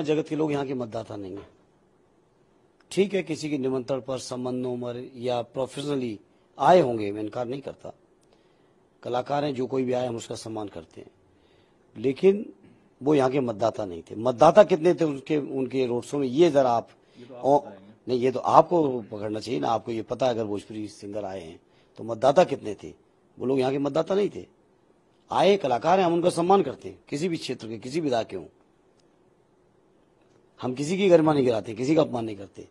जगत के लोग यहाँ के मतदाता नहीं है। ठीक है, किसी के निमंत्रण पर, संबंधों पर या प्रोफेशनली आए होंगे, मैं इनकार नहीं करता। कलाकार हैं, जो कोई भी आए हम उसका सम्मान करते हैं, लेकिन वो यहाँ के मतदाता नहीं थे। मतदाता कितने थे उनके रोड शो में, ये जरा आप नहीं, ये तो आपको पकड़ना चाहिए ना। आपको ये पता है, अगर भोजपुरी सिंगर आए हैं तो मतदाता कितने थे? वो लोग यहाँ के मतदाता नहीं थे। आए कलाकार हैं, हम उनका सम्मान करते हैं, किसी भी क्षेत्र के, किसी विधा के हों। हम किसी की गरिमा नहीं गिराते, किसी का अपमान नहीं करते।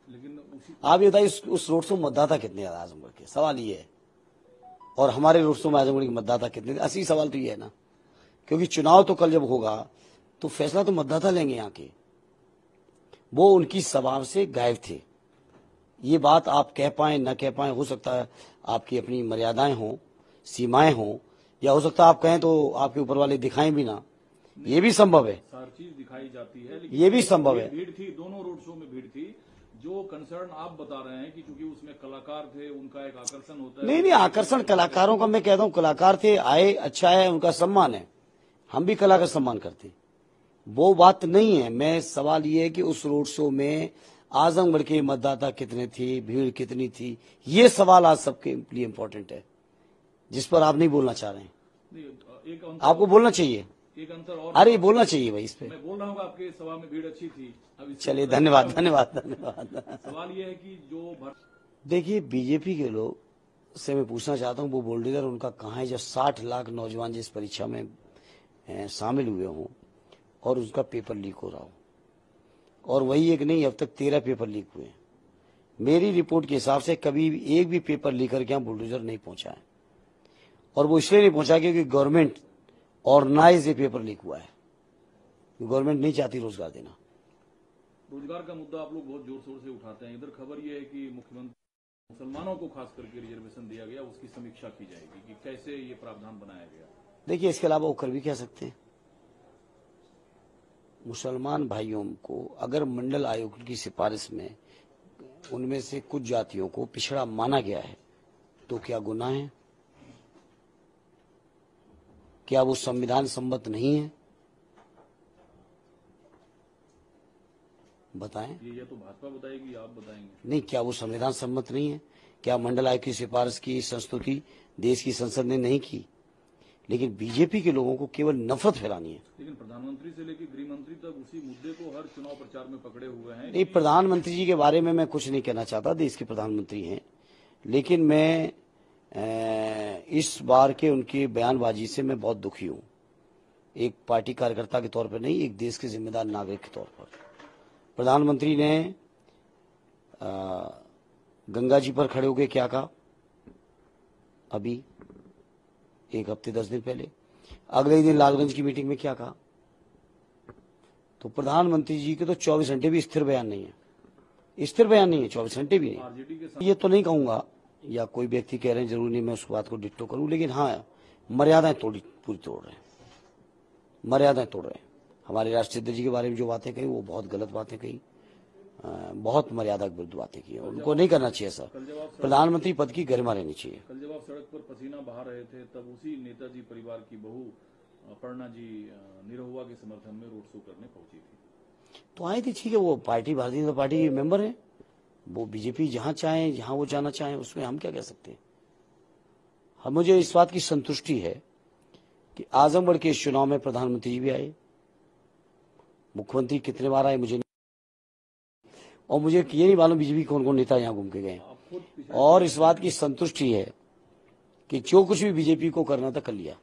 लेकिन आप ये बताइए, उस रोड शो में मतदाता कितने हैं आजमगढ़ के? सवाल ये है। और हमारे रोड शो में आजमगढ़ के मतदाता कितने थे? असली सवाल तो ये है ना, क्योंकि चुनाव तो कल जब होगा तो फैसला तो मतदाता लेंगे यहाँ के। वो उनकी सभा से गायब थे। ये बात आप कह पाए न कह पाए, हो सकता है आपकी अपनी मर्यादाएं हों, सीमाएं हों, या हो सकता है आप कहें तो आपके ऊपर वाले दिखाएं भी ना, ये भी संभव है। हर चीज दिखाई जाती है, लेकिन ये भी संभव है। भीड़ थी, दोनों रोड शो में भीड़ थी। जो कंसर्न आप बता रहे हैं कि क्योंकि उसमें कलाकार थे, उनका एक आकर्षण होता है। नहीं, आकर्षण कलाकारों का, मैं कहता हूँ कलाकार थे, आए, अच्छा है, उनका सम्मान है, हम भी कला का सम्मान करते हैं, वो बात नहीं है। मैं सवाल ये है कि उस रोड शो में आजमगढ़ के मतदाता कितने थे, भीड़ कितनी थी, ये सवाल आज सबके लिए इम्पोर्टेंट है, जिस पर आप नहीं बोलना चाह रहे हैं। आपको बोलना चाहिए, एक अंतर और, अरे बोलना चाहिए भाई इस पे। मैं बोल रहा हूँ आपके सभा में भीड़ अच्छी थी। चलिए, धन्यवाद धन्यवाद धन्यवाद। सवाल ये है कि जो देखिए, बीजेपी के लोग से मैं पूछना चाहता हूँ, वो बुलडोजर उनका कहाँ है? जब 60 लाख नौजवान जिस परीक्षा में शामिल हुए हों और उसका पेपर लीक हो रहा हो, और वही एक नहीं, अब तक 13 पेपर लीक हुए हैं। मेरी रिपोर्ट के हिसाब से कभी एक भी पेपर लीक करके यहाँ बुलडोजर नहीं पहुंचा है, और वो इसलिए नहीं पहुंचा क्योंकि गवर्नमेंट ऑर्गेनाइज ये पेपर लीक हुआ है। गवर्नमेंट नहीं चाहती रोजगार देना। रोजगार का मुद्दा आप लोग बहुत जोर शोर से उठाते हैं। इधर खबर ये है कि मुख्यमंत्री मुसलमानों को खास करके रिजर्वेशन दिया गया, उसकी समीक्षा की जाएगी कि कैसे ये प्रावधान बनाया गया। देखिए, इसके अलावा वो कर भी कह सकते हैं। मुसलमान भाइयों को अगर मंडल आयोग की सिफारिश में उनमें से कुछ जातियों को पिछड़ा माना गया है तो क्या गुनाह है? क्या वो संविधान सम्मत नहीं है? बताएं। ये तो भाजपा बताएगी, आप बताएंगे? नहीं, क्या वो संविधान सम्मत नहीं है? क्या मंडल आयोग की सिफारिश की संस्तुति देश की संसद ने नहीं की? लेकिन बीजेपी के लोगों को केवल नफरत फैलानी है। लेकिन प्रधानमंत्री से लेकर गृह मंत्री तक उसी मुद्दे को हर चुनाव प्रचार में पकड़े हुए हैं। नहीं, प्रधानमंत्री जी के बारे में मैं कुछ नहीं कहना चाहता, देश के प्रधानमंत्री हैं, लेकिन मैं इस बार के उनकी बयानबाजी से मैं बहुत दुखी हूं। एक पार्टी कार्यकर्ता के तौर पर नहीं, एक देश के जिम्मेदार नागरिक के तौर पर। प्रधानमंत्री ने गंगा जी पर खड़े होकर क्या कहा अभी 1 हफ्ते 10 दिन पहले? अगले ही दिन लालगंज की मीटिंग में क्या कहा? तो प्रधानमंत्री जी के तो 24 घंटे भी स्थिर बयान नहीं है, स्थिर बयान नहीं है, 24 घंटे भी नहीं। ये तो नहीं कहूंगा, या कोई व्यक्ति कह रहे हैं, जरूरी नहीं मैं उस बात को डिट्टो करूं, लेकिन हाँ, मर्यादाएं पूरी तोड़ रहे हैं, मर्यादाएं तोड़ रहे हैं। हमारे राष्ट्रीय अध्यक्ष जी के बारे में जो बातें कही वो बहुत गलत बातें कही, बहुत मर्यादा के विरुद्ध बातें की, उनको नहीं करना चाहिए सर। प्रधानमंत्री पद की गरिमा रहनी चाहिए। कल जब आप सड़क पर पसीना बहा रहे थे, तब उसी नेताजी परिवार की बहू अपर्णा जी निरहुआ के समर्थन में रोड शो करने पहुंची थी। तो आई थी, ठीक है, वो पार्टी भारतीय जनता पार्टी के मेंबर है, वो बीजेपी जहां चाहे, जहां वो जाना चाहे, उसमें हम क्या कह सकते हैं। हम, मुझे इस बात की संतुष्टि है कि आजमगढ़ के इस चुनाव में प्रधानमंत्री जी भी आए, मुख्यमंत्री कितने बार आए मुझे नहीं, और मुझे ये नहीं मालूम बीजेपी कौन कौन नेता यहाँ घूम के गए। और इस बात की संतुष्टि है कि जो कुछ भी बीजेपी को करना था कर लिया।